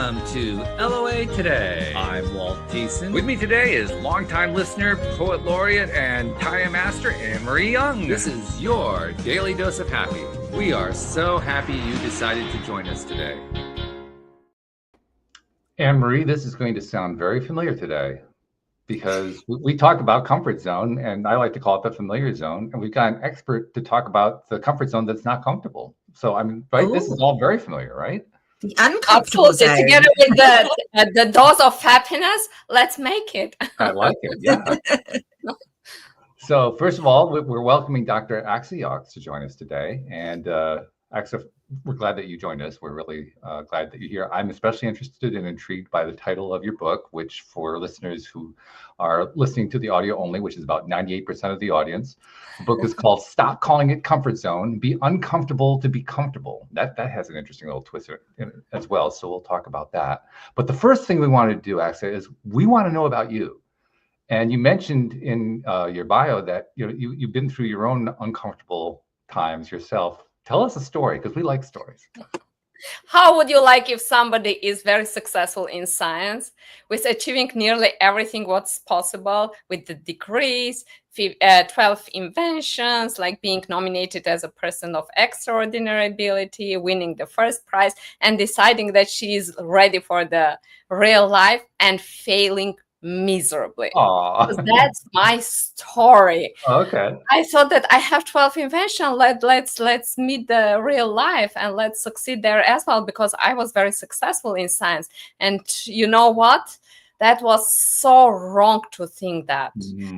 Welcome to LOA Today. I'm Walt Deason. With me today is longtime listener, poet laureate, and Taya Master, Anne-Marie Young. This is your Daily Dose of Happy. We are so happy you decided to join us today. Anne-Marie, this is going to sound very familiar today because we talk about comfort zone, and I like to call it the familiar zone, and we've got an expert to talk about the comfort zone that's not comfortable. So, I mean, right, This is all very familiar, right? The uncomfortable zone. Together with the dose of happiness, let's make it. I like it, yeah. So, first of all, we're welcoming Dr. Axa Yox to join us today. And Axa, we're glad that you joined us. We're really glad that you're here. I'm especially interested and intrigued by the title of your book, which for listeners who are listening to the audio only, which is about 98% of the audience, the book is called Stop Calling It Comfort Zone, Be Uncomfortable to Be Comfortable. That has an interesting little twist in it as well, so we'll talk about that. But the first thing we want to do, Axa, is we want to know about you. And you mentioned in your bio that you've been through your own uncomfortable times yourself. Tell us a story, because we like stories. How would you like if somebody is very successful in science, with achieving nearly everything what's possible, with the degrees, 12 inventions, like being nominated as a person of extraordinary ability, winning the first prize, and deciding that she is ready for the real life and failing miserably? That's my story. Okay. I thought that I have 12 inventions. Let's meet the real life and let's succeed there as well, because I was very successful in science. And you know what? That was so wrong to think that,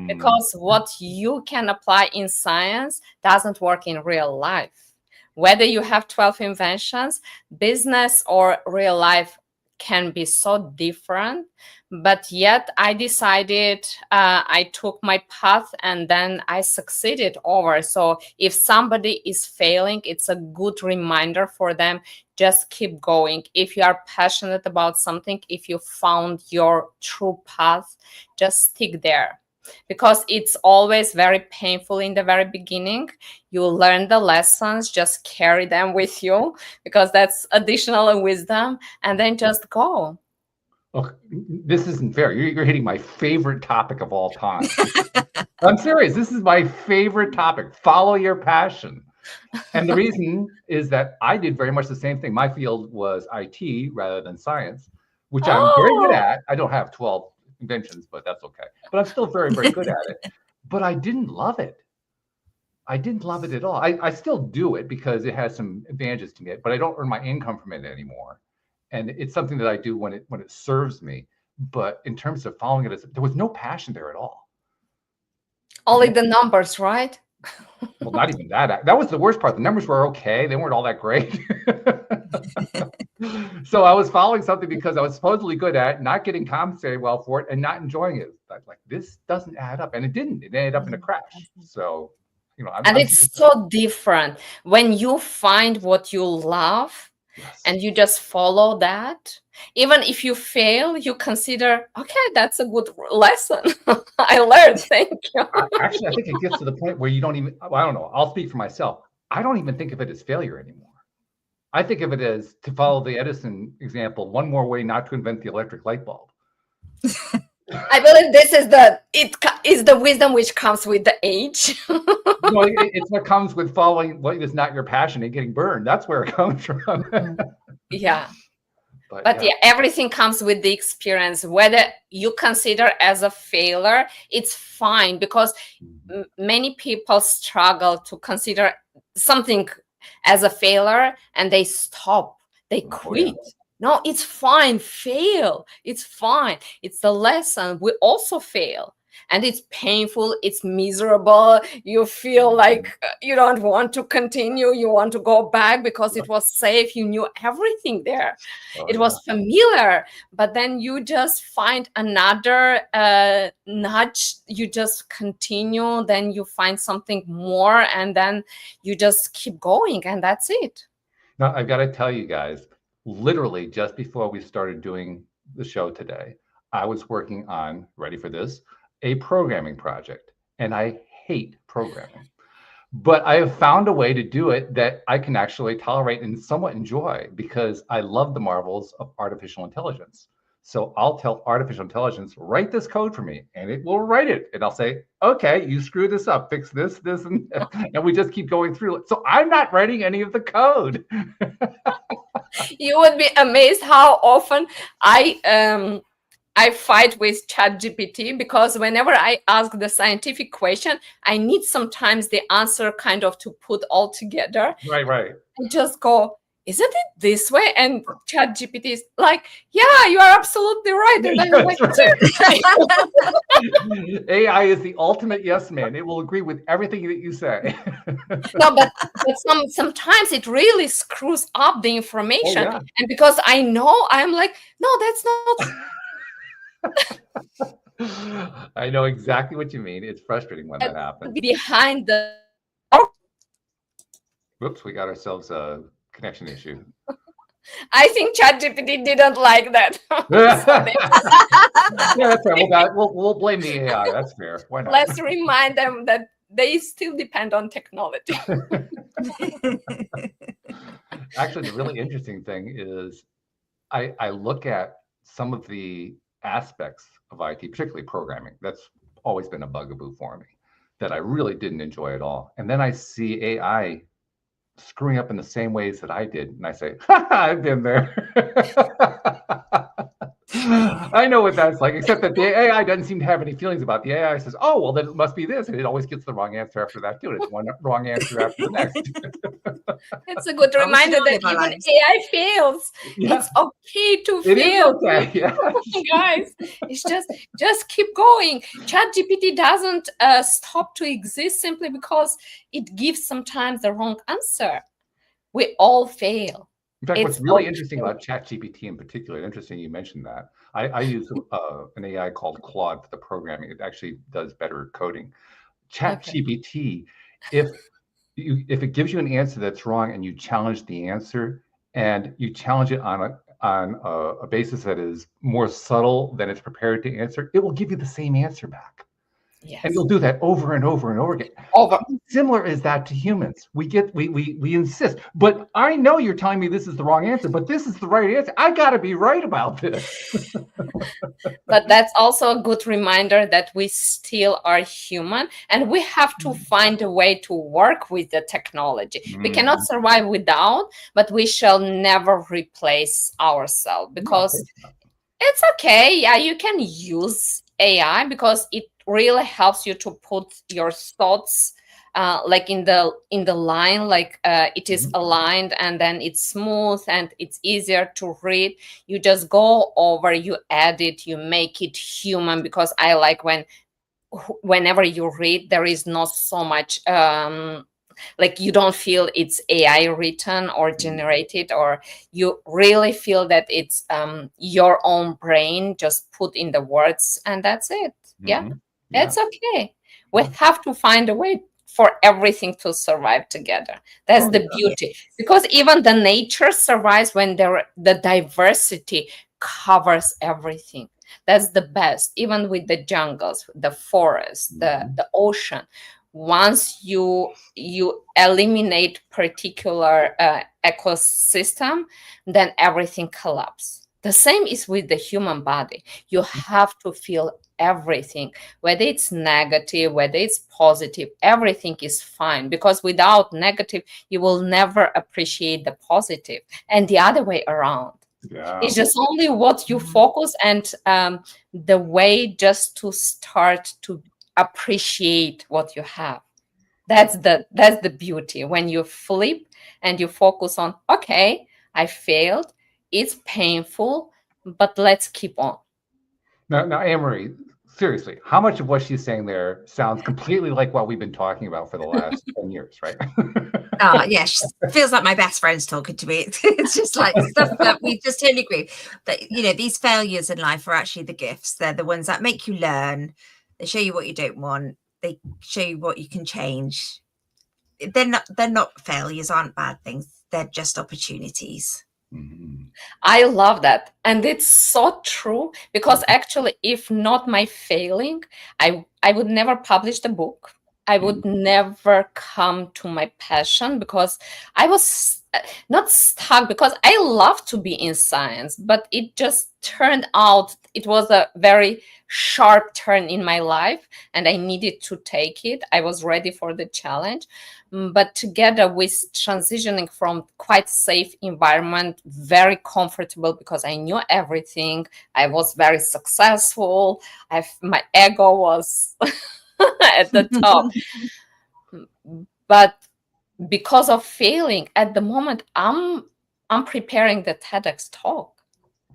because what you can apply in science doesn't work in real life. Whether you have 12 inventions, business or real life can be so different. But yet I decided, I took my path and then I succeeded over. So if somebody is failing, it's a good reminder for them, just keep going. If you are passionate about something, if you found your true path, just stick there. Because it's always very painful in the very beginning. You learn the lessons, just carry them with you, because that's additional wisdom, and then just go. Look, this isn't fair. You're hitting my favorite topic of all time. I'm serious. This is my favorite topic. Follow your passion. And the reason is that I did very much the same thing. My field was IT rather than science, which I'm very good at. I don't have 12 inventions, but that's okay. But I'm still very, very good at it. But I didn't love it. I didn't love it at all. I still do it because it has some advantages to me, but I don't earn my income from it anymore. And it's something that I do when it serves me. But in terms of following it, there was no passion there at all. Only the numbers, right? Well, not even that. That was the worst part. The numbers were okay. They weren't all that great. So I was following something because I was supposedly good at it, not getting compensated well for it, and not enjoying it. Like, this doesn't add up. And it didn't. It ended up in a crash. So, it's so different when you find what you love. Yes. And you just follow that. Even if you fail, you consider, okay, that's a good lesson. I learned. Thank you. Actually, I think it gets to the point where you don't even, I don't know, I'll speak for myself. I don't even think of it as failure anymore. I think of it as, to follow the Edison example, one more way not to invent the electric light bulb. I believe this is the wisdom which comes with the age. No, it's what comes with following what is not your passion and getting burned. That's where it comes from. Yeah. But yeah, everything comes with the experience. Whether you consider as a failure, it's fine, because many people struggle to consider something as a failure and they stop, they quit. Yeah. No, it's fine. Fail. It's fine. It's the lesson. We also fail. And it's painful. It's miserable. You feel like you don't want to continue. You want to go back because it was safe. You knew everything there. It was familiar. But then you just find another nudge. You just continue. Then you find something more. And then you just keep going. And that's it. Now, I've got to tell you guys, literally just before we started doing the show today, I was working on, ready for this, a programming project. And I hate programming. But I have found a way to do it that I can actually tolerate and somewhat enjoy, because I love the marvels of artificial intelligence. So I'll tell artificial intelligence, write this code for me, and it will write it. And I'll say, okay, you screw this up, fix this, and and we just keep going through it. So I'm not writing any of the code. You would be amazed how often I fight with ChatGPT, because whenever I ask the scientific question, I need sometimes the answer kind of to put all together. Right. I just go, isn't it this way? And ChatGPT is like, yeah, you are absolutely right. And I'm like, AI is the ultimate yes man. It will agree with everything that you say. no, but sometimes it really screws up the information. Oh, yeah. And because I know, I'm like, no, that's not. I know exactly what you mean. It's frustrating when that happens. Behind the. Whoops, we got ourselves a connection issue. I think ChatGPT didn't like that. Yeah, that's right. We'll blame the AI. That's fair. Why not? Let's remind them that they still depend on technology. Actually, the really interesting thing is I look at some of the aspects of IT, particularly programming. That's always been a bugaboo for me, that I really didn't enjoy at all. And then I see AI screwing up in the same ways that I did. And I say, I've been there. I know what that's like, except that the AI doesn't seem to have any feelings about it. The AI says, oh, well, then it must be this. And it always gets the wrong answer after that, too. It's one wrong answer after the next. It's a good reminder that even AI fails. Yeah. It's okay to fail. Okay. Yeah. Guys, it's just keep going. ChatGPT doesn't stop to exist simply because it gives sometimes the wrong answer. We all fail. In fact, what's really interesting about ChatGPT in particular, interesting you mentioned that. I use an AI called Claude for the programming. It actually does better coding. ChatGPT, if it gives you an answer that's wrong and you challenge the answer, and you challenge it on a basis that is more subtle than it's prepared to answer, it will give you the same answer back. Yes. And you'll do that over and over and over again. How similar is that to humans? We insist, but I know you're telling me this is the wrong answer, but this is the right answer. I got to be right about this. But that's also a good reminder that we still are human, and we have to find a way to work with the technology. We cannot survive without, but we shall never replace ourselves, because it's okay. Yeah, you can use AI because it really helps you to put your thoughts like in the line, like it is aligned, and then it's smooth and it's easier to read. You just go over, you edit, you make it human, because I like whenever you read, there is not so much like you don't feel it's AI written or generated, or you really feel that it's your own brain just put in the words, and that's it. Yeah. It's okay. We have to find a way for everything to survive together. That's the beauty, because even the nature survives when the diversity covers everything. That's the best. Even with the jungles, the forest, the ocean, once you eliminate particular ecosystem, then everything collapses. The same is with the human body. You have to feel everything, whether it's negative, whether it's positive, everything is fine, because without negative, you will never appreciate the positive, and the other way around. Yeah. It's just only what you focus, and the way just to start to appreciate what you have. That's the beauty. When you flip and you focus on, okay, I failed, it's painful, but let's keep on. Now, Anne-Marie, seriously, how much of what she's saying there sounds completely like what we've been talking about for the last 10 years, right? Oh, yeah, she feels like my best friend's talking to me. It's just like stuff that we just totally agree. But, these failures in life are actually the gifts. They're the ones that make you learn. They show you what you don't want. They show you what you can change. They're not failures, aren't bad things. They're just opportunities. I love that. And it's so true, because actually, if not my failing, I would never publish the book. I would never come to my passion, because I was not stuck, because I love to be in science, but it just turned out it was a very sharp turn in my life, and I needed to take it. I was ready for the challenge. But together with transitioning from quite safe environment, very comfortable, because I knew everything, I was very successful, my ego was at the top. But because of failing at the moment, I'm preparing the TEDx talk.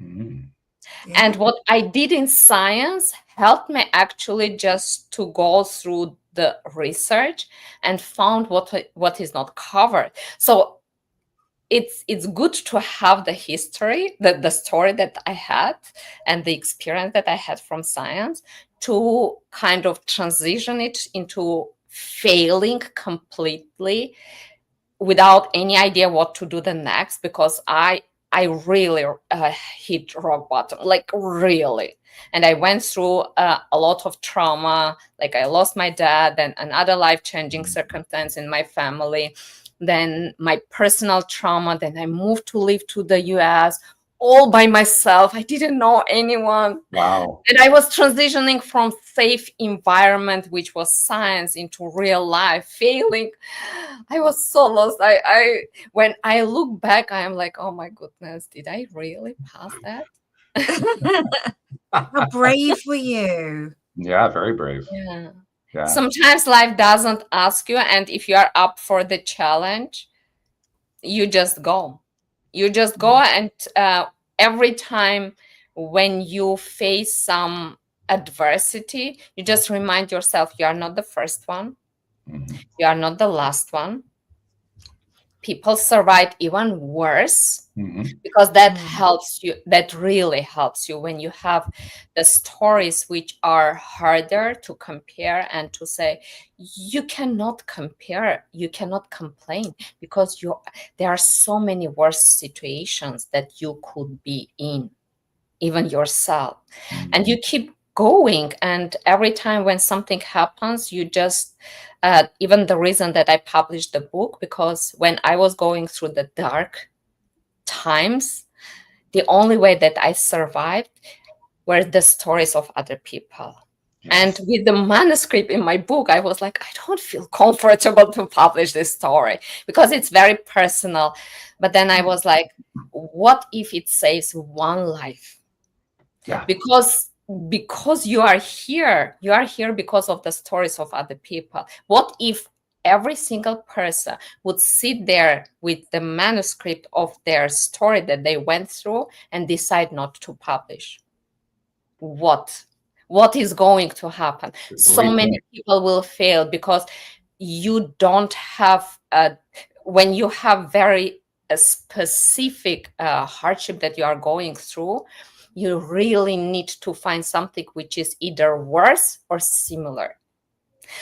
And what I did in science helped me actually just to go through the research and found what is not covered. So it's good to have the history, the story that I had and the experience that I had from science, to kind of transition it into failing completely without any idea what to do the next, because I really hit rock bottom, like really. And I went through a lot of trauma, like I lost my dad, then another life-changing circumstance in my family, then my personal trauma, then I moved to live to the US all by myself. I didn't know anyone. Wow. And I was transitioning from safe environment, which was science, into real life, failing. I was so lost. I when I look back, I am like, oh my goodness, did I really pass that? How brave were you? Yeah, very brave. Yeah. Sometimes life doesn't ask you, and if you are up for the challenge, you just go. You just go, and every time when you face some adversity, you just remind yourself you are not the first one. You are not the last one. People survive even worse, because that helps you. That really helps you when you have the stories which are harder to compare, and to say you cannot compare, you cannot complain, because there are so many worse situations that you could be in, even yourself. And you keep going, and every time when something happens, you just even the reason that I published the book, because when I was going through the dark times, the only way that I survived were the stories of other people. And with the manuscript in my book, I was like, I don't feel comfortable to publish this story, because it's very personal. But then I was like, what if it saves one life? Because you are here because of the stories of other people. What if every single person would sit there with the manuscript of their story that they went through and decide not to publish? What is going to happen? So many people will fail, because you don't have when you have very specific hardship that you are going through, you really need to find something which is either worse or similar.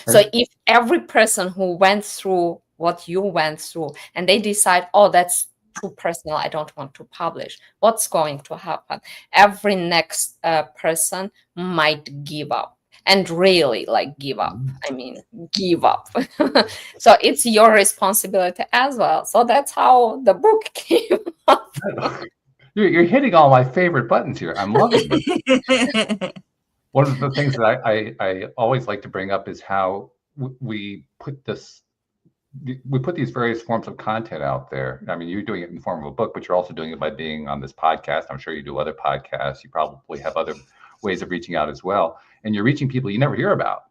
So if every person who went through what you went through, and they decide, oh, that's too personal, I don't want to publish, what's going to happen? Every next person might give up, and really give up. I mean, give up. So it's your responsibility as well. So that's how the book came up. You're hitting all my favorite buttons here. I'm loving it. One of the things that I always like to bring up is how we put these various forms of content out there. I mean, you're doing it in the form of a book, but you're also doing it by being on this podcast. I'm sure you do other podcasts. You probably have other ways of reaching out as well. And you're reaching people you never hear about.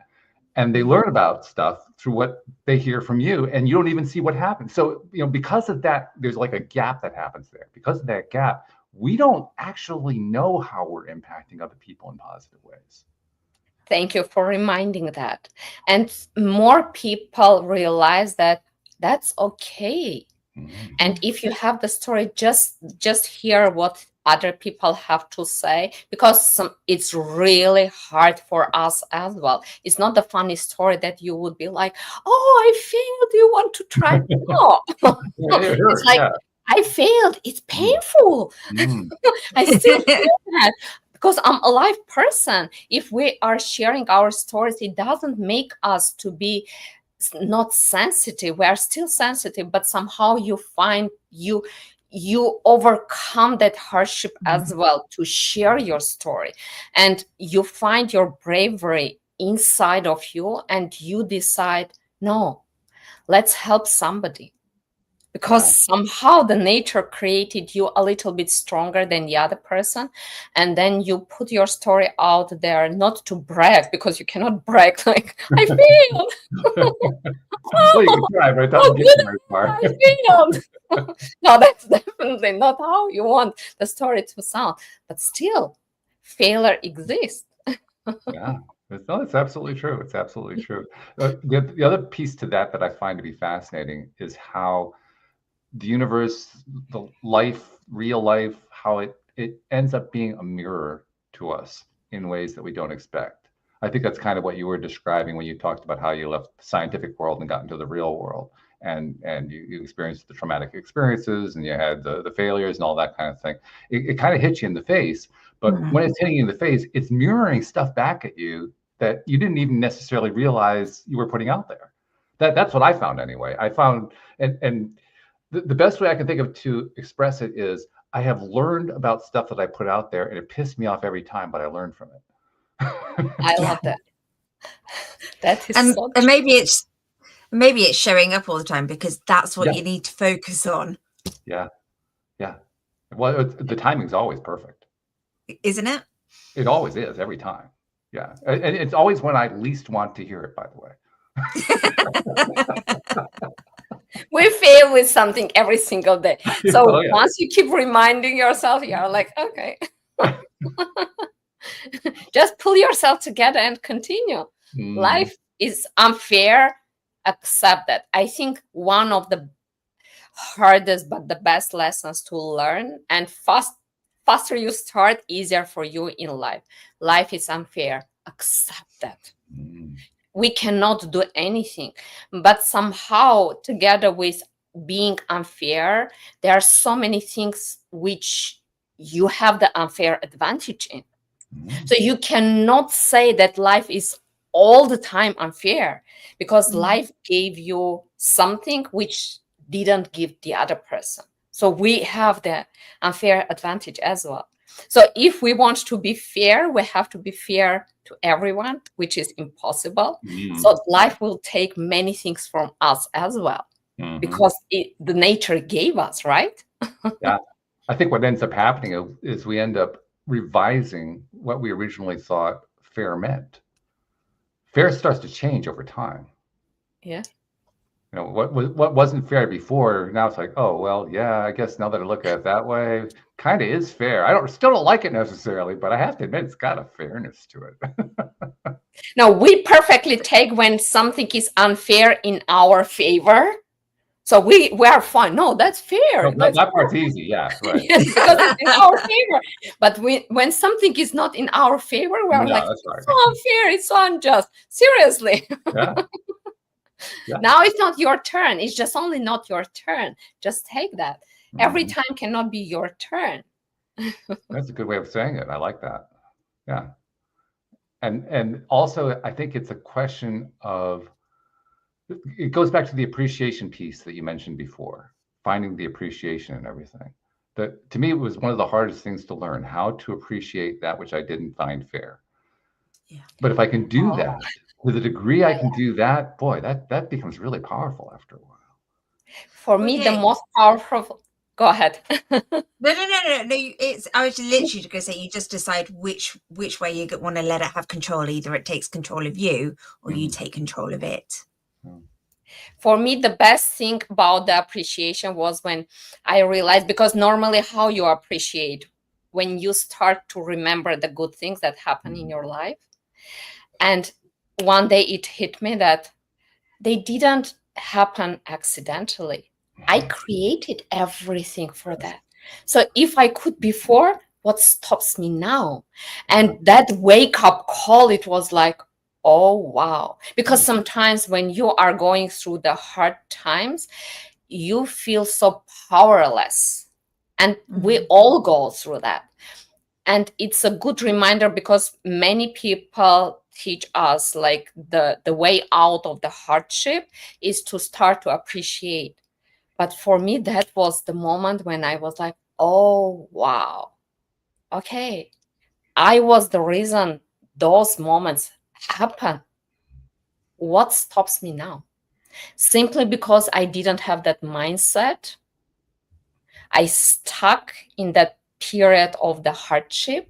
And they learn about stuff through what they hear from you, and you don't even see what happens. So, because of that, there's like a gap that happens there. Because of that gap, we don't actually know how we're impacting other people in positive ways. Thank you for reminding that. And more people realize that that's okay. And if you have the story, just hear what other people have to say, because it's really hard for us as well. It's not the funny story that you would be like, oh, I failed, you want to try? No. It's like, I failed, it's painful. I still feel that. because I'm a live person. If we are sharing our stories, it doesn't make us to be not sensitive. We are still sensitive, but somehow you find you overcome that hardship as well to share your story, and you find your bravery inside of you, and you decide, no, let's help somebody, because somehow the nature created you a little bit stronger than the other person. And then you put your story out there, not to brag, because you cannot brag like, I failed. Well, you can try, but it doesn't get you very far. I failed. No, that's definitely not how you want the story to sound. But still, failure exists. Yeah. No, it's absolutely true. It's absolutely true. The other piece to that I find to be fascinating is how the universe, the life, real life, how it ends up being a mirror to us in ways that we don't expect. I think that's kind of what you were describing when you talked about how you left the scientific world and got into the real world, and you experienced the traumatic experiences, and you had the failures and all that kind of thing. It kind of hits you in the face, but when it's hitting you in the face, it's mirroring stuff back at you that you didn't even necessarily realize you were putting out there. That's what I found anyway. I found, and the best way I can think of to express it is, I have learned about stuff that I put out there, and it pissed me off every time, but I learned from it. I love that. That is and so maybe it's showing up all the time, because that's what you need to focus on. Yeah. Well, the timing's always perfect, isn't it? It always is, every time. Yeah, and it's always when I least want to hear it, by the way. We fail with something every single day. So once you keep reminding yourself, you're like, okay. Just pull yourself together and continue. Life is unfair. Accept that. I think one of the hardest but the best lessons to learn, and faster you start, easier for you in life. Life is unfair. Accept that. We cannot do anything, but somehow, together with being unfair, there are so many things which you have the unfair advantage in. So you cannot say that life is all the time unfair, because life gave you something which didn't give the other person. So we have the unfair advantage as well. So if we want to be fair, we have to be fair to everyone, which is impossible. So life will take many things from us as well, because the nature gave us, right? Yeah. I think what ends up happening is we end up revising what we originally thought fair meant. Fair starts to change over time. Yeah. You know, what wasn't fair before, now it's like, oh, well, yeah, I guess now that I look at it that way, kind of is fair. I still don't like it necessarily, but I have to admit, it's got a fairness to it. Now, we perfectly take when something is unfair in our favor. So we are fine. No, that's fair. No, that part's easy. Yeah, right. Yes, because it's in our favor. But when something is not in our favor, we're like, that's right. it's so unfair. It's so unjust. Seriously. Yeah. Now it's not your turn. It's just only not your turn. Just take that. Every time cannot be your turn. That's a good way of saying it. I like that. Yeah. And also, I think it's a question of, it goes back to the appreciation piece that you mentioned before, finding the appreciation in everything. That, to me, it was one of the hardest things to learn, how to appreciate that which I didn't find fair. Yeah. But if I can do that, to the degree I can do that, boy, that becomes really powerful after a while. For me, the most powerful. Go ahead. No. I was literally going to say, you just decide which way you want to let it have control. Either it takes control of you, or you take control of it. For me, the best thing about the appreciation was when I realized, because normally how you appreciate, when you start to remember the good things that happen in your life. And one day it hit me that they didn't happen accidentally. I created everything for that. So if I could before, what stops me now? And that wake up call, it was like, oh, wow. Because sometimes when you are going through the hard times, you feel so powerless. And we all go through that. And it's a good reminder because many people teach us like the way out of the hardship is to start to appreciate. But for me, that was the moment when I was like, oh, wow. Okay. I was the reason those moments happen. What stops me now? Simply because I didn't have that mindset. I stuck in that period of the hardship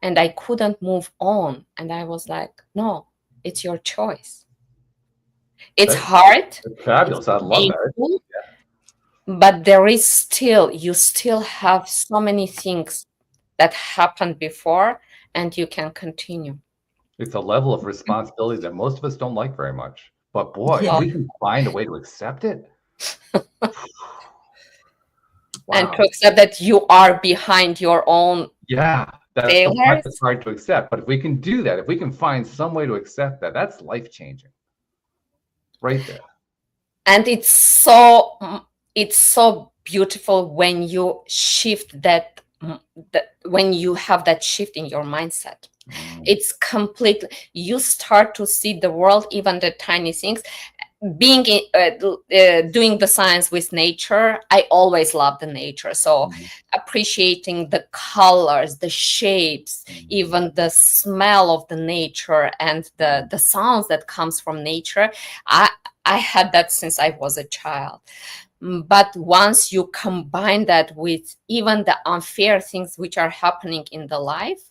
and I couldn't move on. And I was like, no, it's your choice. It's hard. That's fabulous. I love that. But there is still, you still have so many things that happened before and you can continue. It's a level of responsibility that most of us don't like very much. But boy, if we can find a way to accept it. Wow. And to accept that you are behind your own that's the part that's hard to accept. But if we can do that, if we can find some way to accept that, that's life-changing. Right there. And it's so beautiful when you shift that, when you have that shift in your mindset. It's completely, you start to see the world, even the tiny things. Being doing the science with nature, I always love the nature. So appreciating the colors, the shapes, even the smell of the nature and the sounds that comes from nature. I had that since I was a child. But once you combine that with even the unfair things which are happening in the life,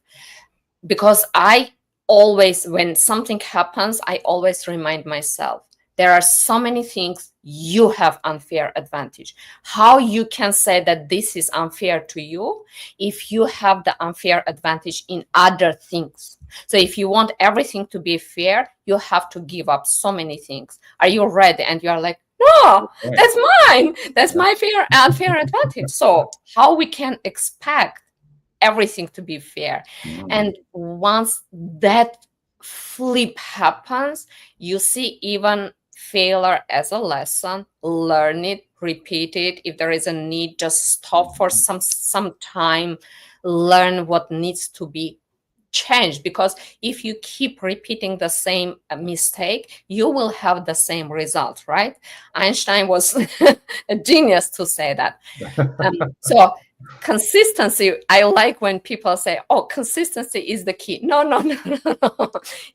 because I always, when something happens, I always remind myself, there are so many things you have unfair advantage. How you can say that this is unfair to you if you have the unfair advantage in other things? So if you want everything to be fair, you have to give up so many things. Are you ready? And you are like, no, that's mine. That's my unfair advantage. So how we can expect everything to be fair? And once that flip happens, you see even failure as a lesson. Learn it, repeat it. If there is a need, just stop for some time, learn what needs to be changed. Because if you keep repeating the same mistake, you will have the same result, right? Einstein was a genius to say that. So consistency, I like when people say, oh, consistency is the key. No.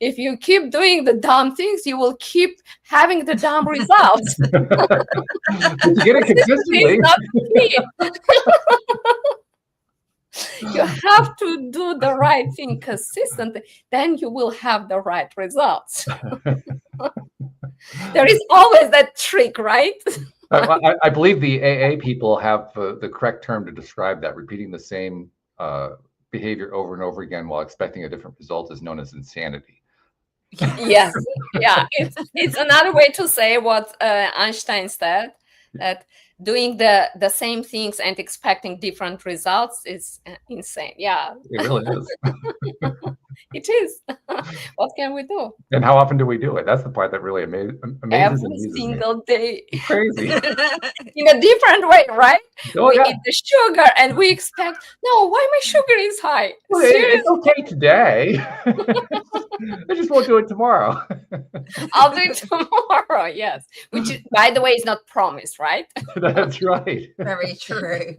If you keep doing the dumb things, you will keep having the dumb results. You get it consistently. Not the key. You have to do the right thing consistently, then you will have the right results. There is always that trick, right? I believe the AA people have the correct term to describe that. Repeating the same behavior over and over again while expecting a different result is known as insanity. Yes, yeah, it's another way to say what Einstein said, that doing the same things and expecting different results is insane. Yeah, it really is. It is. What can we do? And how often do we do it? That's the part that really amazes every single day. It's crazy. In a different way, right? Oh, we eat the sugar and we expect, no, why my sugar is high? Well, it's okay today. I just won't do it tomorrow. I'll do it tomorrow, yes. Which, by the way, is not promised, right? That's right. Very true.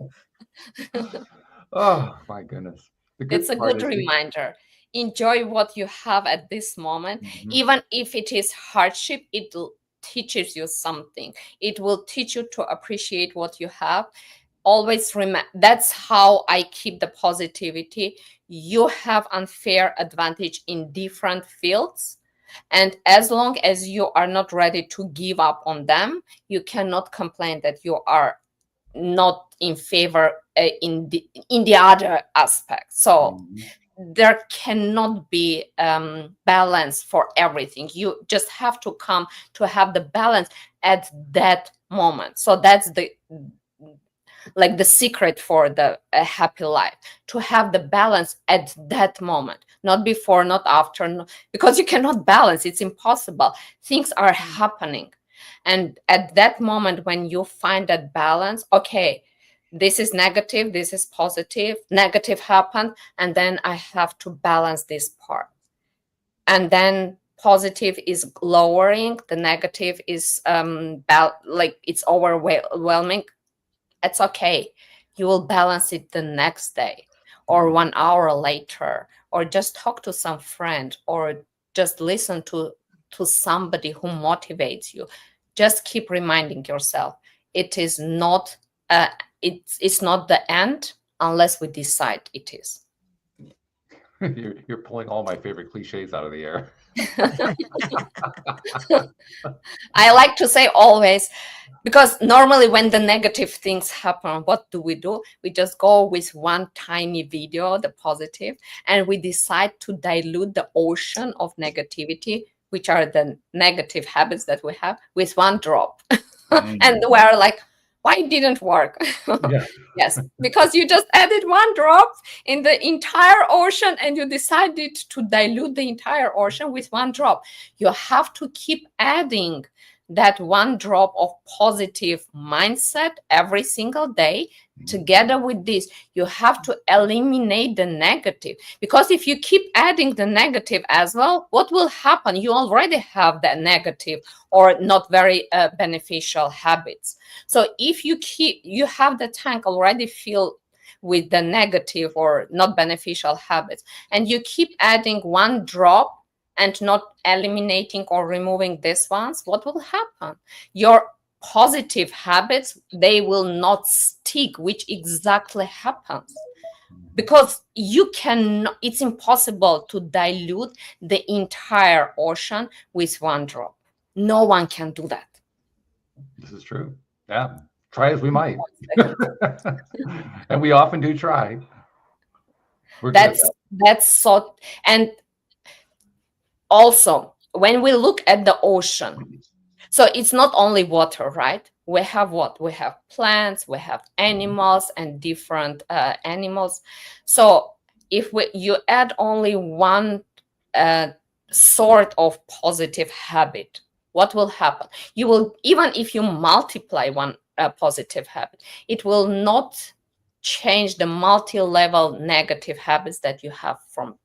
Oh, my goodness. It's a good reminder. Enjoy what you have at this moment. Even if it is hardship, it teaches you something. It will teach you to appreciate what you have. Always remember, that's how I keep the positivity. You have unfair advantage in different fields. And as long as you are not ready to give up on them, you cannot complain that you are not in favor in the other aspect. So there cannot be balance for everything. You just have to come to have the balance at that moment. So that's the secret for the happy life, to have the balance at that moment, not before, not after, because you cannot balance. It's impossible. Things are happening. And at that moment, when you find that balance, okay, this is negative, this is positive, negative happened, and then I have to balance this part. And then positive is lowering, the negative is like it's overwhelming. It's okay. You will balance it the next day or 1 hour later, or just talk to some friend, or just listen to somebody who motivates you. Just keep reminding yourself, it is not it's not the end unless we decide it is. You're pulling all my favorite cliches out of the air. I like to say always, because normally when the negative things happen, what do? We just go with one tiny video, the positive, and we decide to dilute the ocean of negativity, which are the negative habits that we have, with one drop. And we're like, why it didn't work? Yeah. Yes, because you just added one drop in the entire ocean, and you decided to dilute the entire ocean with one drop. You have to keep adding that one drop of positive mindset every single day. Together with this, you have to eliminate the negative, because if you keep adding the negative as well, what will happen? You already have that negative or not very beneficial habits. So if you have the tank already filled with the negative or not beneficial habits, and you keep adding one drop and not eliminating or removing these ones, what will happen? Your positive habits, they will not stick, which exactly happens. Because it's impossible to dilute the entire ocean with one drop. No one can do that. This is true. Yeah. Try as we might. And we often do try. That's so. And also, when we look at the ocean, so it's not only water, right? We have what? We have plants, we have animals, and different animals. So if you add only one sort of positive habit, what will happen? You will, even if you multiply one positive habit, it will not change the multi-level negative habits that you have from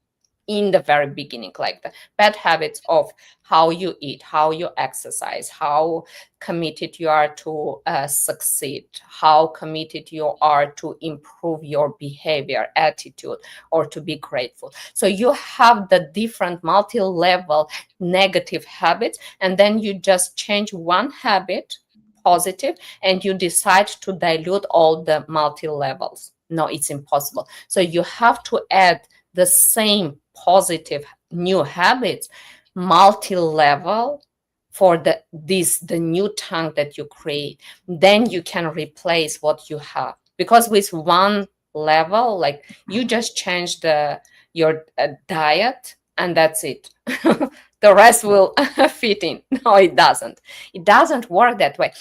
in the very beginning, like the bad habits of how you eat, how you exercise, how committed you are to succeed, how committed you are to improve your behavior, attitude, or to be grateful. So you have the different multi-level negative habits, and then you just change one habit, positive, and you decide to dilute all the multi-levels. No, it's impossible. So you have to add the same positive new habits, multi-level, for the new tank that you create. Then you can replace what you have, because with one level, like, you just change your diet and that's it. The rest will fit in. No, it doesn't work that way.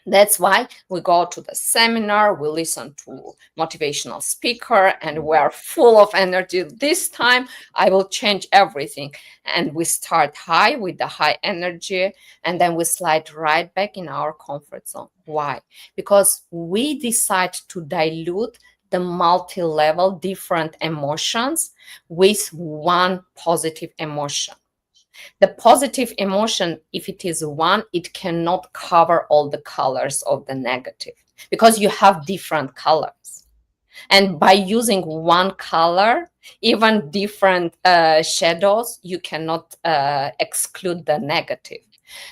That's why we go to the seminar, we listen to motivational speaker, and we're full of energy. This time I will change everything. And we start high with the high energy, and then we slide right back in our comfort zone. Why? Because we decide to dilute the multi-level different emotions with one positive emotion. The positive emotion, if it is one, it cannot cover all the colors of the negative, because you have different colors. And by using one color, even different shadows, you cannot exclude the negative.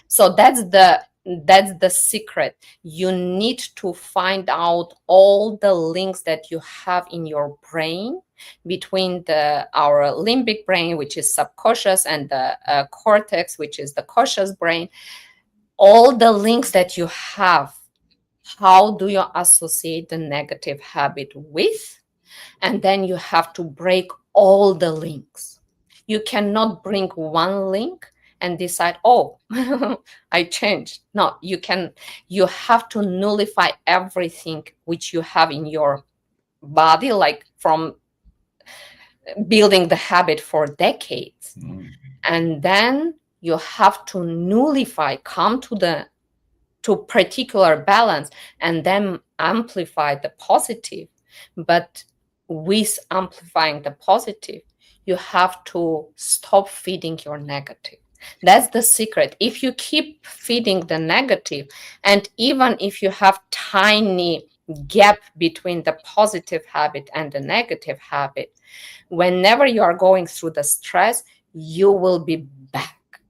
So that's the secret. You need to find out all the links that you have in your brain between our limbic brain, which is subconscious, and the cortex, which is the conscious brain. All the links that you have, how do you associate the negative habit with? And then you have to break all the links. You cannot bring one link and decide, oh, I changed. No, you have to nullify everything which you have in your body, like from building the habit for decades. And then you have to nullify, come to to particular balance and then amplify the positive. But with amplifying the positive, you have to stop feeding your negative. That's the secret. If you keep feeding the negative, and even if you have tiny gap between the positive habit and the negative habit, whenever you are going through the stress, you will be back,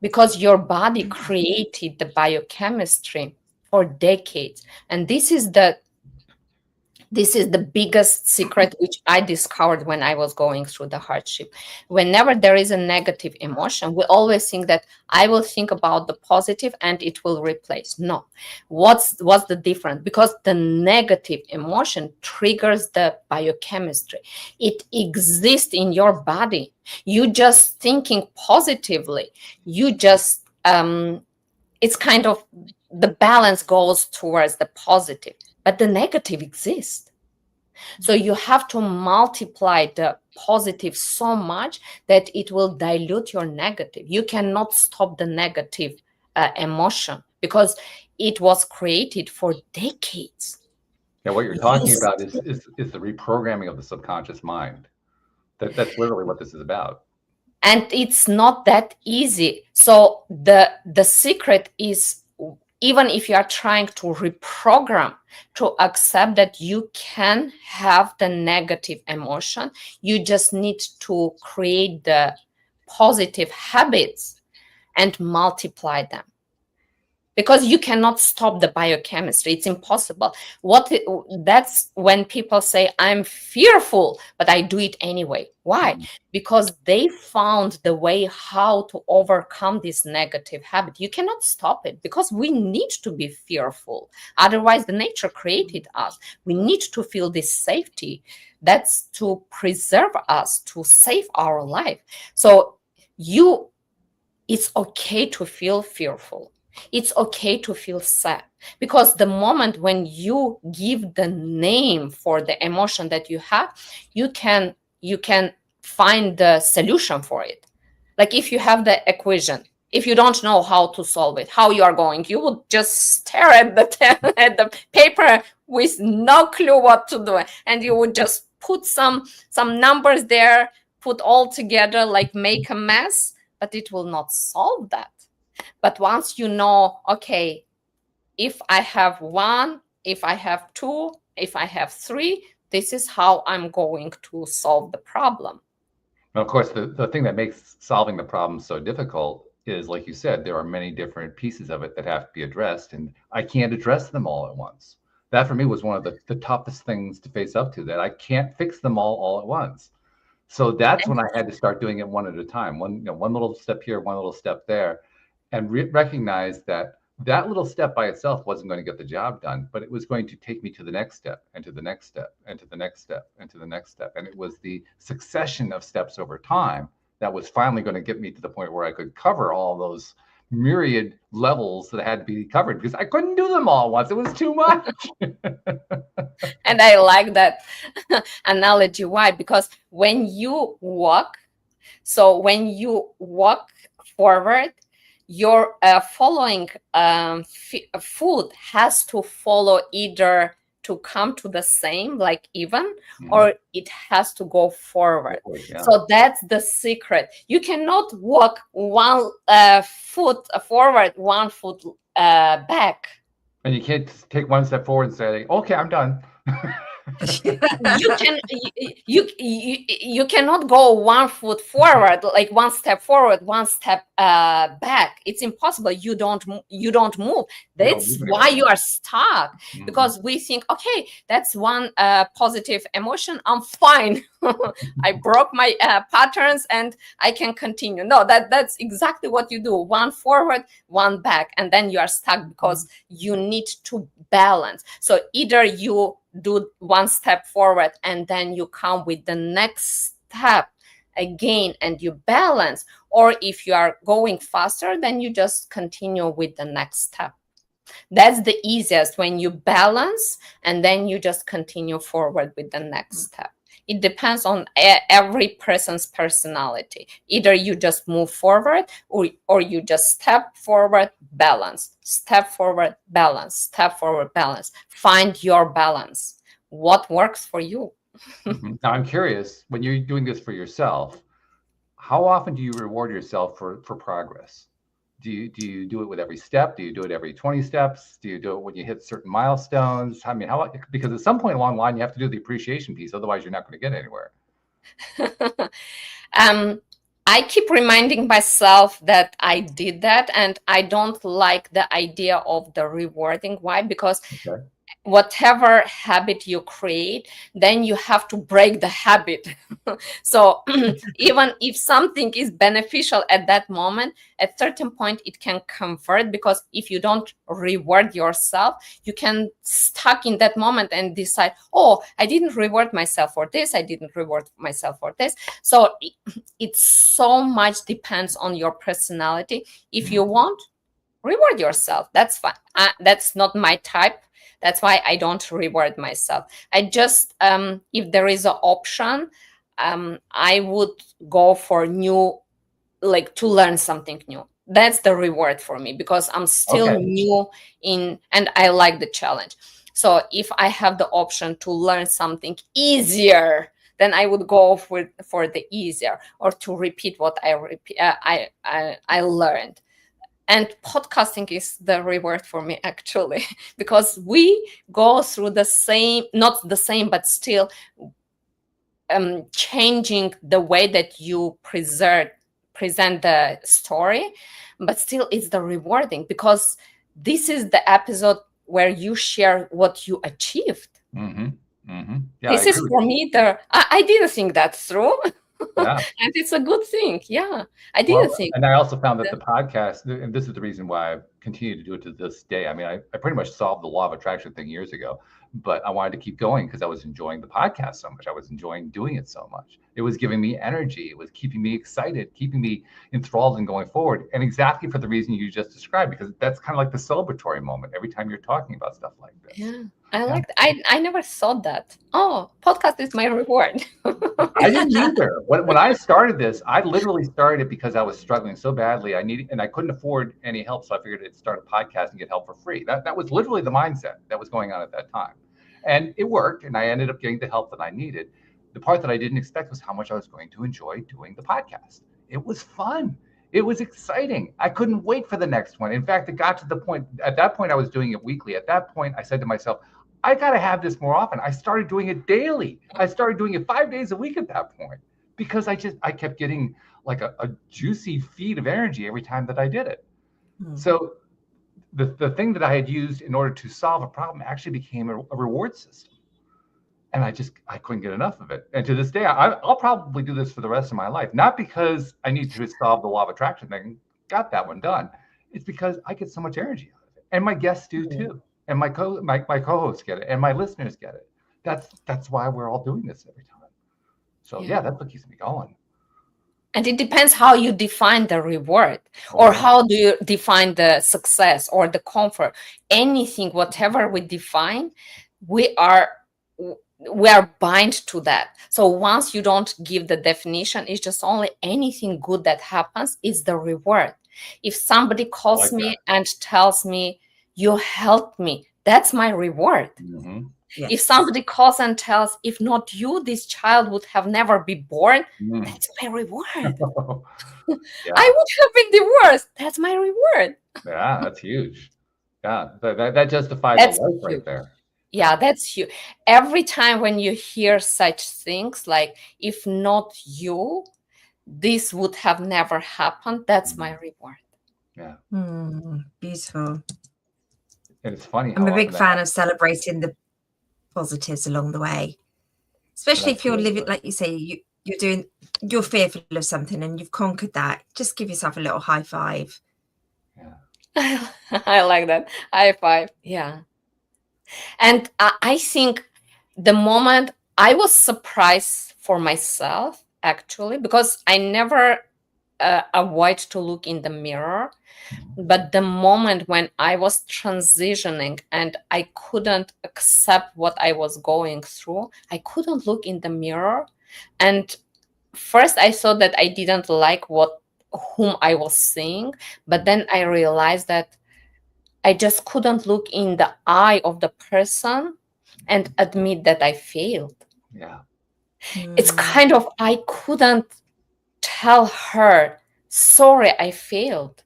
because your body created the biochemistry for decades. And this is the biggest secret which I discovered when I was going through the hardship. Whenever there is a negative emotion, we always think that I will think about the positive and it will replace. No. What's the difference? Because the negative emotion triggers the biochemistry. It exists in your body. You just thinking positively. You just, it's kind of, the balance goes towards the positive. But the negative exists. So you have to multiply the positive so much that it will dilute your negative. You cannot stop the negative emotion because it was created for decades. Yeah, what you're talking about is the reprogramming of the subconscious mind. That's literally what this is about. And it's not that easy. So the secret is, even if you are trying to reprogram, to accept that you can have the negative emotion, you just need to create the positive habits and multiply them. Because you cannot stop the biochemistry. It's impossible. That's when people say, I'm fearful, but I do it anyway. Why? Because they found the way how to overcome this negative habit. You cannot stop it because we need to be fearful. Otherwise, the nature created us. We need to feel this safety. That's to preserve us, to save our life. So it's okay to feel fearful. It's okay to feel sad, because the moment when you give the name for the emotion that you have, you can find the solution for it. Like if you have the equation, if you don't know how to solve it, how you are going, you would just stare at the paper with no clue what to do, and you would just put some numbers there, put all together, like make a mess, but it will not solve that. But once you know, okay, if I have 1, if I have 2, if I have 3, this is how I'm going to solve the problem. And of course, the thing that makes solving the problem so difficult is, like you said, there are many different pieces of it that have to be addressed, and I can't address them all at once. That for me was one of the toughest things to face up to, that I can't fix them all at once. So that's when I had to start doing it one at a time, one little step here, one little step there, and recognize that little step by itself wasn't going to get the job done, but it was going to take me to the next step, and to the next step, and to the next step, and to the next step. And it was the succession of steps over time that was finally going to get me to the point where I could cover all those myriad levels that had to be covered, because I couldn't do them all at once. It was too much. And I like that analogy. Why? Because when you walk forward, your following foot has to follow, either to come to the same, like even, or it has to go forward. Yeah. So that's the secret. You cannot walk 1 foot forward, 1 foot back. And you can't take 1 step forward and say, okay, I'm done. You cannot go 1 foot forward, like 1 step forward, 1 step back. It's impossible. You don't move. That's why you are stuck, because we think, okay, that's one positive emotion, I'm fine. I broke my patterns and I can continue. No, that's exactly what you do. 1 forward, 1 back, and then you are stuck because you need to balance. So either you do 1 step forward and then you come with the next step again and you balance, or if you are going faster, then you just continue with the next step. That's the easiest, when you balance and then you just continue forward with the next step. It depends on every person's personality. Either you just move forward, or you just step forward, balance, step forward, balance, step forward, balance. Find your balance. What works for you? Now, I'm curious, when you're doing this for yourself, how often do you reward yourself for progress? Do you do it with every step? Do you do it every 20 steps? Do you do it when you hit certain milestones? I mean, because at some point along the line, you have to do the appreciation piece. Otherwise, you're not going to get anywhere. I keep reminding myself that I did that, and I don't like the idea of the rewarding. Why? Because whatever habit you create, then you have to break the habit. So even if something is beneficial at that moment, at certain point it can convert, because if you don't reward yourself, you can stuck in that moment and decide, oh, I didn't reward myself for this, I didn't reward myself for this. So it so much depends on your personality. If you want, reward yourself, that's fine. That's not my type. That's why I don't reward myself. I just, if there is an option, I would go for new, like to learn something new. That's the reward for me, because I'm still new in, and I like the challenge. So if I have the option to learn something easier, then I would go for the easier, or to repeat what I learned. And podcasting is the reward for me, actually, because we go through the same, not the same, but still changing the way that you present the story, but still it's the rewarding, because this is the episode where you share what you achieved. Yeah, this is for me I didn't think that through. And it's a good thing. Yeah, I didn't think. And I also found that the podcast, and this is the reason why I continue to do it to this day. I mean, I pretty much solved the law of attraction thing years ago, but I wanted to keep going because I was enjoying the podcast so much. I was enjoying doing it so much. It was giving me energy. It was keeping me excited, keeping me enthralled and going forward. And exactly for the reason you just described, because that's kind of like the celebratory moment every time you're talking about stuff like this. Yeah. I like that. I never thought that. Oh, podcast is my reward. I didn't either. When I started this, I literally started it because I was struggling so badly. I couldn't afford any help, so I figured I'd start a podcast and get help for free. That was literally the mindset that was going on at that time, and it worked. And I ended up getting the help that I needed. The part that I didn't expect was how much I was going to enjoy doing the podcast. It was fun. It was exciting. I couldn't wait for the next one. In fact, it got to the point. At that point, I was doing it weekly. At that point, I said to myself, I got to have this more often. I started doing it daily. I started doing it 5 days a week at that point, because I kept getting like a juicy feed of energy every time that I did it. So the thing that I had used in order to solve a problem actually became a reward system. And I couldn't get enough of it. And to this day, I'll probably do this for the rest of my life. Not because I need to solve the law of attraction thing, got that one done. It's because I get so much energy out of it. And my guests do too. And my co-hosts get it, and my listeners get it. That's why we're all doing this every time. So yeah, that's what keeps me going. And it depends how you define the reward, or how do you define the success or the comfort. Anything, whatever we define, we are bind to that. So once you don't give the definition, it's just only anything good that happens is the reward. If somebody calls me and tells me, you helped me, that's my reward. Yes. If somebody calls and tells, if not you, this child would have never been born, that's my reward. I would have been divorced. That's my reward. Yeah, that's huge. Yeah, that justifies the life right there. Yeah, that's huge. Every time when you hear such things like, if not you, this would have never happened, that's my reward. Yeah. Beautiful. And it's funny. I'm a big fan of celebrating the positives along the way, especially if you're living, like you say, you're fearful of something and you've conquered that. Just give yourself a little high five. Yeah, I like that. High five. Yeah. And I think the moment I was surprised for myself, actually, because I never avoid to look in the mirror. But the moment when I was transitioning and I couldn't accept what I was going through, I couldn't look in the mirror. And first I thought that I didn't like whom I was seeing, but then I realized that I just couldn't look in the eye of the person and admit that I failed. Yeah. It's kind of, I couldn't tell her, sorry, I failed.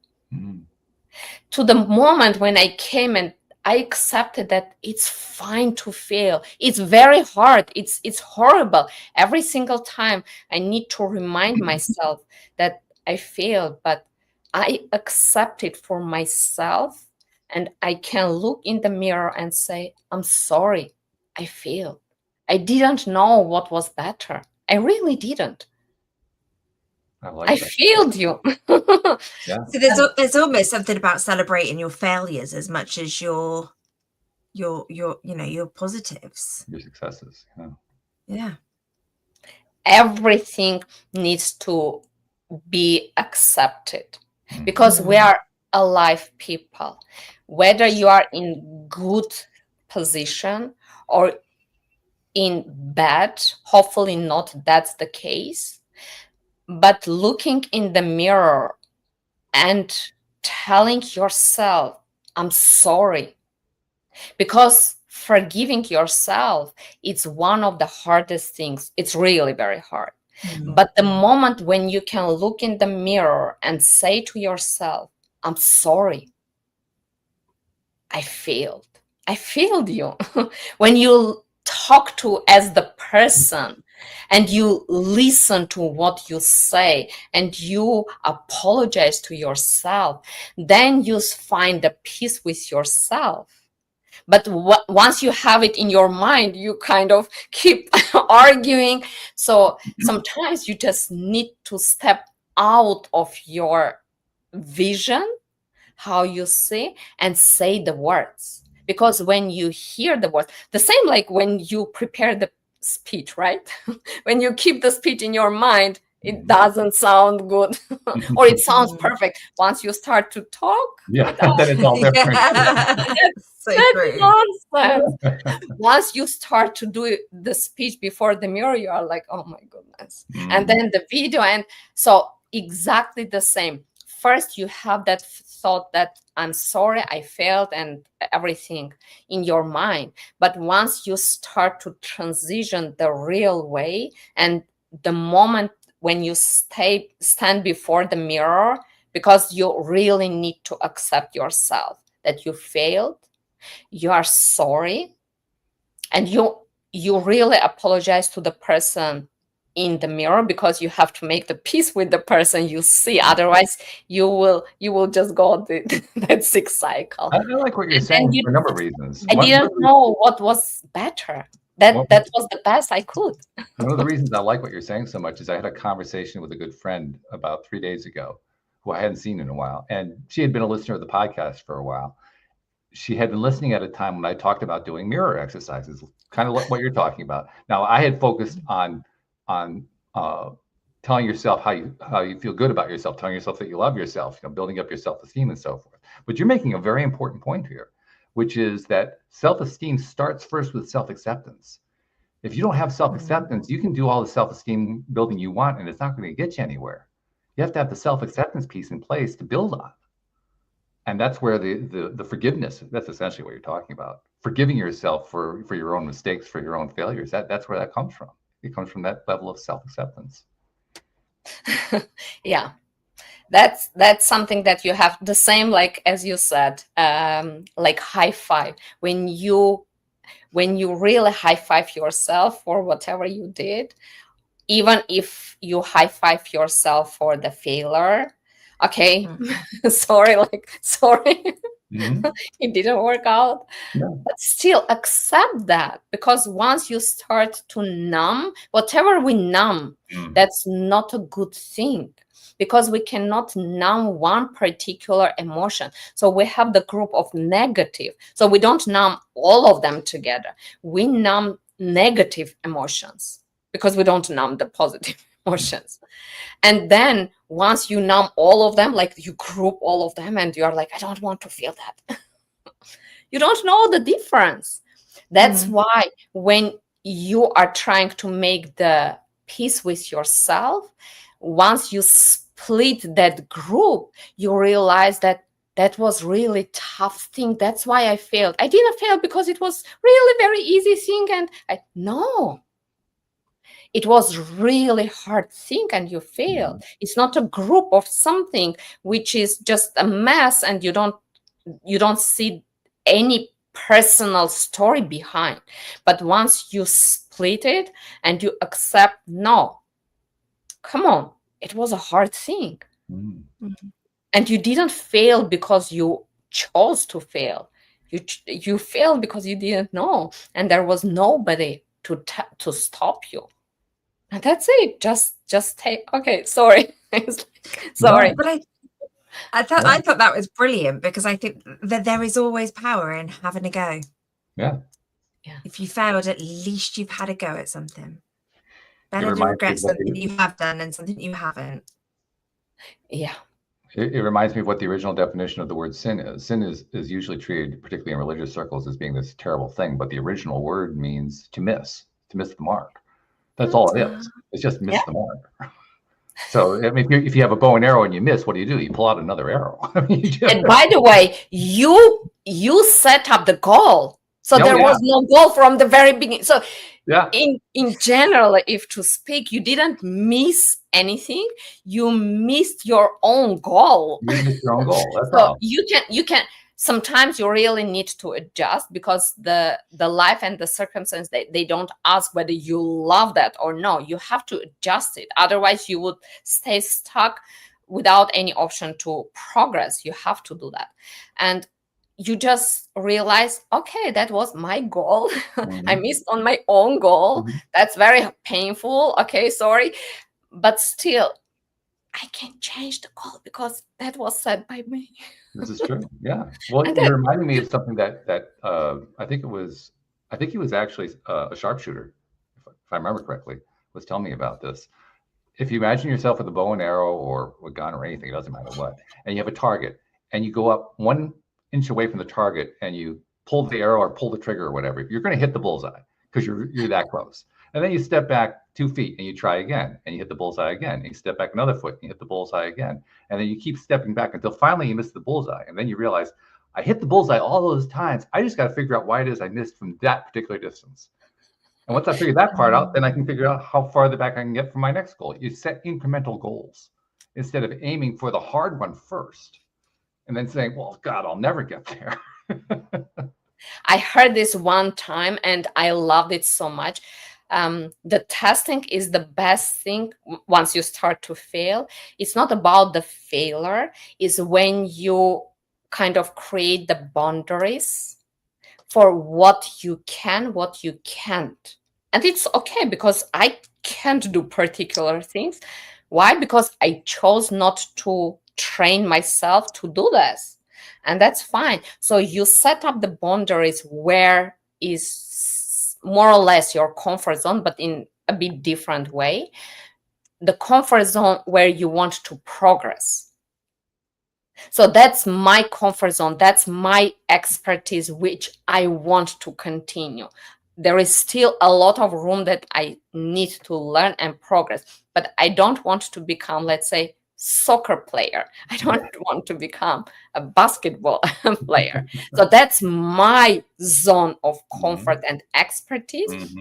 To the moment when I came and I accepted that it's fine to fail. It's very hard. It's horrible. Every single time I need to remind myself that I failed, but I accept it for myself, and I can look in the mirror and say, I'm sorry, I failed. I didn't know what was better. I really didn't. I failed you. Yeah. So there's almost something about celebrating your failures as much as your positives, your successes. Yeah. Everything needs to be accepted because we are alive people. Whether you are in good position or in bad, hopefully not that's the case. But looking in the mirror and telling yourself, I'm sorry. Because forgiving yourself, it's one of the hardest things. It's really very hard. But the moment when you can look in the mirror and say to yourself, I'm sorry, I failed. I failed you. When you talk to as the person and you listen to what you say and you apologize to yourself, then you find the peace with yourself. But once you have it in your mind, you kind of keep arguing. So sometimes you just need to step out of your vision, how you see, and say the words. Because when you hear the words, the same like when you prepare the speech, right? When you keep the speech in your mind, it doesn't sound good or it sounds perfect. Once you start to talk, then it's all different. That's nonsense. Once you start to do the speech before the mirror, you are like, oh my goodness. And then the video, and so exactly the same. First, you have that thought that I'm sorry, I failed, and everything in your mind. But once you start to transition the real way, and the moment when you stand before the mirror, because you really need to accept yourself that you failed, you are sorry, and you really apologize to the person in the mirror, because you have to make the peace with the person you see. Otherwise, you will just go that sick cycle. I like what you're saying for a number of reasons. I didn't know what was better. That was the best I could. One of the reasons I like what you're saying so much is I had a conversation with a good friend about 3 days ago, who I hadn't seen in a while, and she had been a listener of the podcast for a while. She had been listening at a time when I talked about doing mirror exercises, kind of what you're talking about. Now, I had focused on telling yourself how you feel good about yourself, telling yourself that you love yourself, building up your self-esteem and so forth. But you're making a very important point here, which is that self-esteem starts first with self-acceptance. If you don't have self-acceptance, you can do all the self-esteem building you want, and it's not going to get you anywhere. You have to have the self-acceptance piece in place to build on. And that's where the forgiveness, that's essentially what you're talking about. Forgiving yourself for your own mistakes, for your own failures. That's where that comes from. It comes from that level of self-acceptance. Yeah, that's something that you have, the same like as you said, like high five. When you really high five yourself for whatever you did, even if you high five yourself for the failure, okay, sorry, it didn't work out. But still accept that, because once you start to numb, whatever we numb, that's not a good thing, because we cannot numb one particular emotion. So we have the group of negative. So we don't numb all of them together. We numb negative emotions because we don't numb the positive emotions. And then once you numb all of them, like you group all of them and you're like, I don't want to feel that. You don't know the difference. That's why when you are trying to make the peace with yourself, once you split that group, you realize that that was really tough thing. That's why I failed. I didn't fail because it was really very easy thing. And no, it was really hard thing and you failed. It's not a group of something which is just a mess and you don't see any personal story behind. But once you split it and you accept, no, come on, it was a hard thing. And you didn't fail because you chose to fail. You failed because you didn't know, and there was nobody to stop you. And that's it. Just take. Okay, sorry. Sorry. No, but I thought that was brilliant, because I think that there is always power in having a go. Yeah. If you failed, at least you've had a go at something. Better to reminds me regret of what something you have done than something you haven't. Yeah. It reminds me of what the original definition of the word sin is. Sin is usually treated, particularly in religious circles, as being this terrible thing, but the original word means to miss the mark. That's all it is. It's just miss the mark. So I mean, if you have a bow and arrow and you miss, what do? You pull out another arrow. I mean, and by the way, you set up the goal. So there was no goal from the very beginning. So in general, if to speak, you didn't miss anything. You missed your own goal. You missed your own goal. That's so all. you can sometimes you really need to adjust, because the life and the circumstance, they don't ask whether you love that or no. You have to adjust it. Otherwise you would stay stuck without any option to progress. You have to do that. And you just realize, okay, that was my goal. I missed on my own goal. That's very painful. Okay, sorry. But still, I can change the goal because that was set by me. This is true. Yeah. Well, it reminded me of something that I think he was actually a sharpshooter, if I remember correctly, was telling me about this. If you imagine yourself with a bow and arrow or a gun or anything, it doesn't matter what, and you have a target, and you go up 1 inch away from the target, and you pull the arrow or pull the trigger or whatever, you're going to hit the bullseye because you're that close. And then you step back 2 feet and you try again, and you hit the bullseye again. And you step back another foot and you hit the bullseye again. And then you keep stepping back until finally you miss the bullseye. And then you realize, I hit the bullseye all those times. I just got to figure out why it is I missed from that particular distance. And once I figure that part out, then I can figure out how far back I can get from my next goal. You set incremental goals instead of aiming for the hard one first and then saying, well, God, I'll never get there. I heard this one time and I loved it so much. The testing is the best thing once you start to fail. It's not about the failure. It's when you kind of create the boundaries for what you can, what you can't. And it's okay, because I can't do particular things. Why? Because I chose not to train myself to do this. And that's fine. So you set up the boundaries where is more or less your comfort zone, but in a bit different way. The comfort zone where you want to progress. So that's my comfort zone. That's my expertise, which I want to continue. There is still a lot of room that I need to learn and progress, but I don't want to become, let's say, soccer player. I don't want to become a basketball player. So that's my zone of comfort and expertise.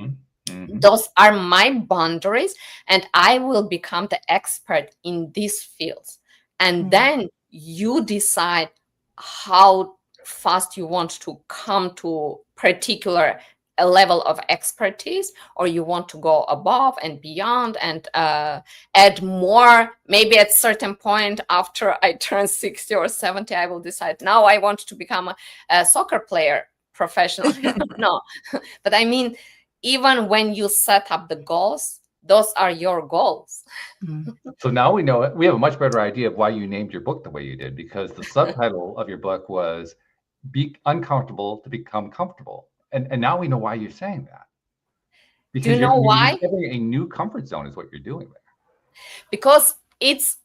Those are my boundaries, and I will become the expert in these fields. And then you decide how fast you want to come to particular a level of expertise, or you want to go above and beyond and add more. Maybe at a certain point after I turn 60 or 70, I will decide now I want to become a soccer player professionally. No, but I mean, even when you set up the goals, those are your goals. So now we know it. We have a much better idea of why you named your book the way you did, because the subtitle of your book was "Be Uncomfortable to Become Comfortable." And now we know why you're saying that. Because Do you know why? You're setting a new comfort zone is what you're doing there. because it's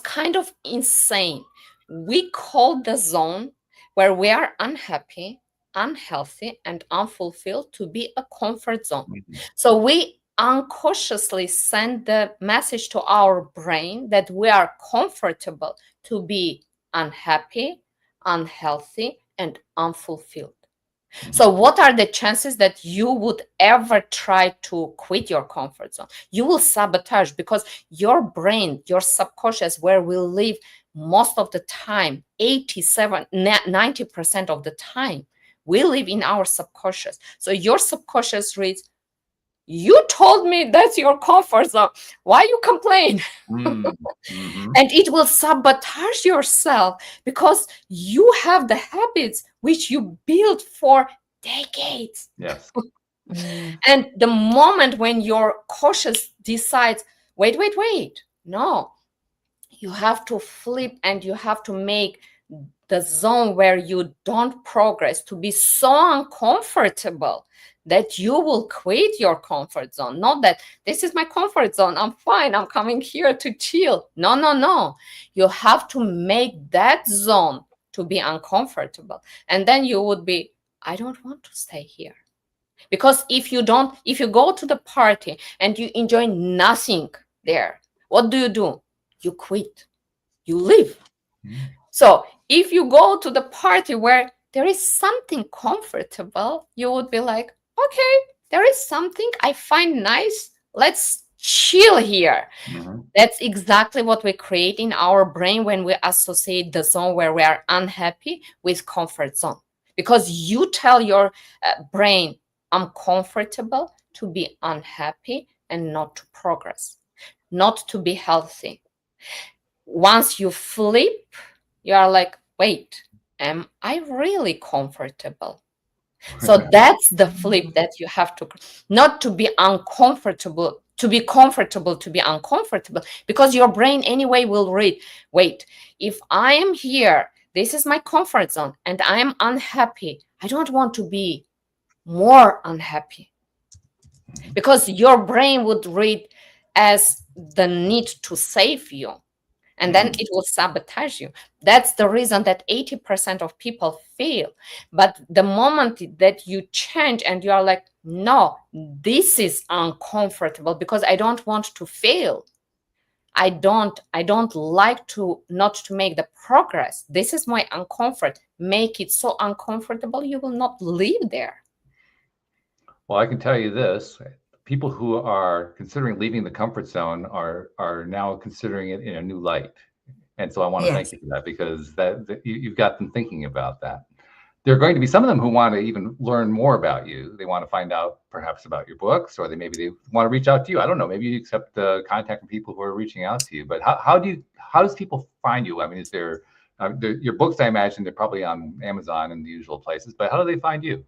kind of insane. We call the zone where we are unhappy, unhealthy, and unfulfilled to be a comfort zone. So we unconsciously send the message to our brain that we are comfortable to be unhappy, unhealthy, and unfulfilled. So what are the chances that you would ever try to quit your comfort zone? You will sabotage, because your brain, your subconscious, where we live most of the time, 87, 90% of the time, we live in our subconscious. So your subconscious reads, you told me that's your comfort zone. Why you complain? And it will sabotage yourself, because you have the habits which you built for decades. Yes. And the moment when your conscious decides, wait, no, you have to flip, and you have to make the zone where you don't progress to be so uncomfortable that you will quit your comfort zone. Not that this is my comfort zone, I'm fine, I'm coming here to chill. No. You have to make that zone to be uncomfortable. And then you would be, I don't want to stay here. Because if you go to the party and you enjoy nothing there, what do? You quit. You leave. So if you go to the party where there is something comfortable, you would be like, okay, there is something I find nice. Let's chill here. That's exactly what we create in our brain when we associate the zone where we are unhappy with comfort zone. Because you tell your brain, I'm comfortable to be unhappy and not to progress, not to be healthy. Once you flip, you are like, wait, am I really comfortable? So that's the flip that you have to, not to be uncomfortable, to be comfortable, to be uncomfortable, because your brain anyway will read, wait, if I am here, this is my comfort zone, and I am unhappy, I don't want to be more unhappy. Because your brain would read as the need to save you. And then it will sabotage you. That's the reason that 80% of people fail. But the moment that you change and you are like, no, this is uncomfortable because I don't want to fail. I don't like to not to make the progress. This is my uncomfort. Make it so uncomfortable, you will not live there. Well, I can tell you this. People who are considering leaving the comfort zone are now considering it in a new light. And so I want to thank you for that, because you've got them thinking about that. There are going to be some of them who want to even learn more about you. They want to find out perhaps about your books, or maybe they want to reach out to you. I don't know. Maybe you accept contact from people who are reaching out to you. But how does people find you? I mean, is there your books? I imagine they're probably on Amazon and the usual places. But how do they find you?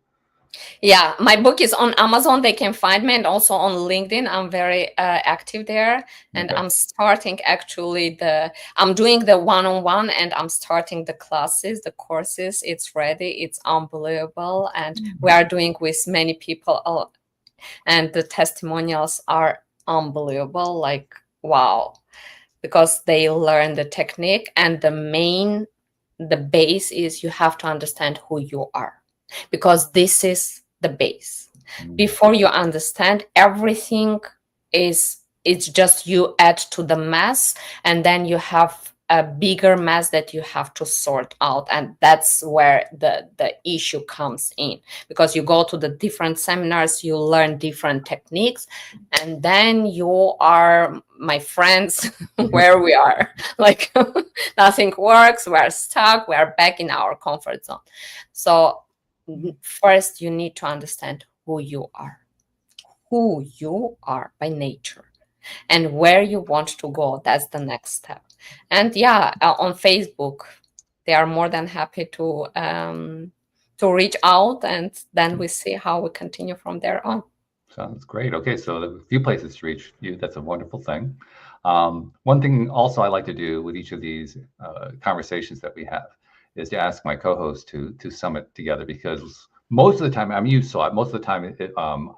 Yeah, my book is on Amazon. They can find me, and also on LinkedIn. I'm very active there, and I'm starting I'm doing the one-on-one, and I'm starting the classes, the courses. It's ready. It's unbelievable, and we are doing with many people, and the testimonials are unbelievable. Like, wow, because they learn the technique, and the base is you have to understand who you are. Because this is the base. Before you understand, everything it's just you add to the mass, and then you have a bigger mass that you have to sort out. And that's where the issue comes in, because you go to the different seminars, you learn different techniques, and then you are, my friends, where we are. Like, nothing works, we're stuck, we're back in our comfort zone. So first, you need to understand who you are by nature, and where you want to go. That's the next step. And on Facebook, they are more than happy to reach out, and then we see how we continue from there on. Sounds great. Okay, so there are a few places to reach you. That's a wonderful thing. One thing also I like to do with each of these conversations that we have is to ask my co-host to sum it together, because most of the time, most of the time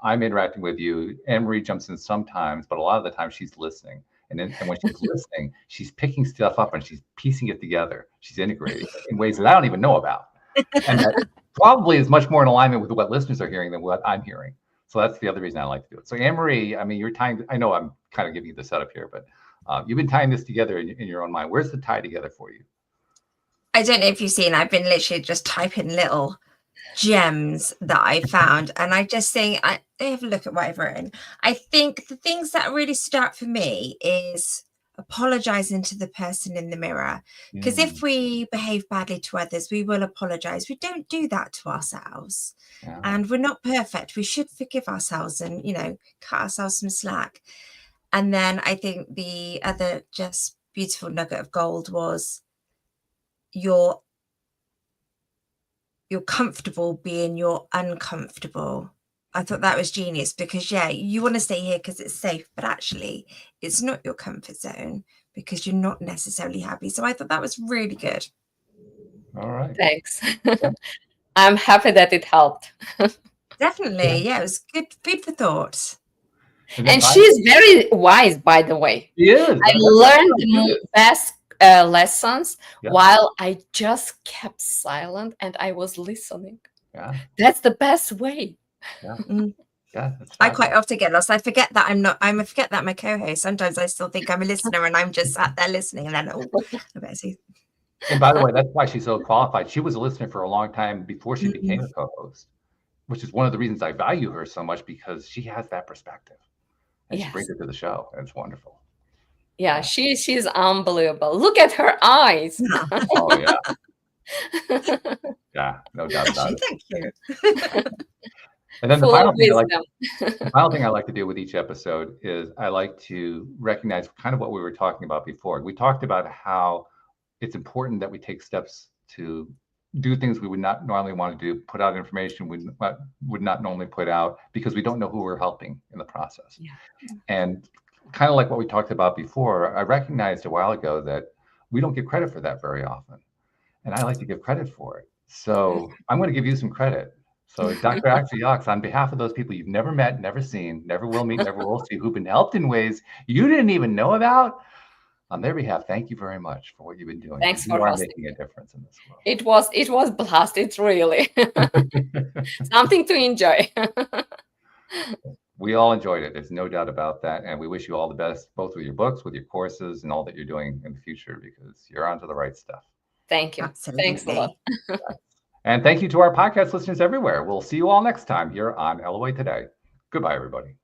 I'm interacting with you. Anne-Marie jumps in sometimes, but a lot of the time she's listening. And when she's listening, she's picking stuff up and she's piecing it together. She's integrating it in ways that I don't even know about. And that probably is much more in alignment with what listeners are hearing than what I'm hearing. So that's the other reason I like to do it. So Anne-Marie, I mean, you're tying, I know I'm kind of giving you the setup here, but you've been tying this together in your own mind. Where's the tie together for you? I don't know if you've seen, I've been literally just typing little gems that I found. And I just think, I have a look at what I've written. I think the things that really stood out for me is apologizing to the person in the mirror. Because if we behave badly to others, we will apologize. We don't do that to ourselves. Yeah. And we're not perfect. We should forgive ourselves and, you know, cut ourselves some slack. And then I think the other just beautiful nugget of gold was you're comfortable being you're uncomfortable. I thought that was genius because, yeah, you want to stay here because it's safe, but actually it's not your comfort zone because you're not necessarily happy. So I thought that was really good. All right. Thanks. I'm happy that it helped. Definitely. Yeah, it was good food for thought. And she's very wise, by the way. She is. I learned the best lessons while I just kept silent and I was listening. Yeah, that's the best way. Yeah, I quite often get lost. I forget that I forget that I'm a co-host. Sometimes I still think I'm a listener and I'm just sat there listening, and then I better see. And by the way, that's why she's so qualified. She was a listener for a long time before she became a co-host, which is one of the reasons I value her so much, because she has that perspective and she brings it to the show, and it's wonderful. Yeah, she's unbelievable. Look at her eyes. Oh yeah. Yeah, no doubt about it. Thank you. And then the final thing I like to do with each episode is I like to recognize kind of what we were talking about before. We talked about how it's important that we take steps to do things we would not normally want to do, put out information we would not normally put out, because we don't know who we're helping in the process. Yeah. And kind of like what we talked about before, I recognized a while ago that we don't get credit for that very often. And I like to give credit for it. So I'm going to give you some credit. So Dr. Axa Yox, on behalf of those people you've never met, never seen, never will meet, never will see, who've been helped in ways you didn't even know about, on their behalf, thank you very much for what you've been doing. Thanks for hosting. Making a difference in this world. It was blast. It's really something to enjoy. We all enjoyed it. There's no doubt about that. And we wish you all the best, both with your books, with your courses, and all that you're doing in the future, because you're onto the right stuff. Thank you. Absolutely. Thanks a lot. And thank you to our podcast listeners everywhere. We'll see you all next time here on LOA Today. Goodbye, everybody.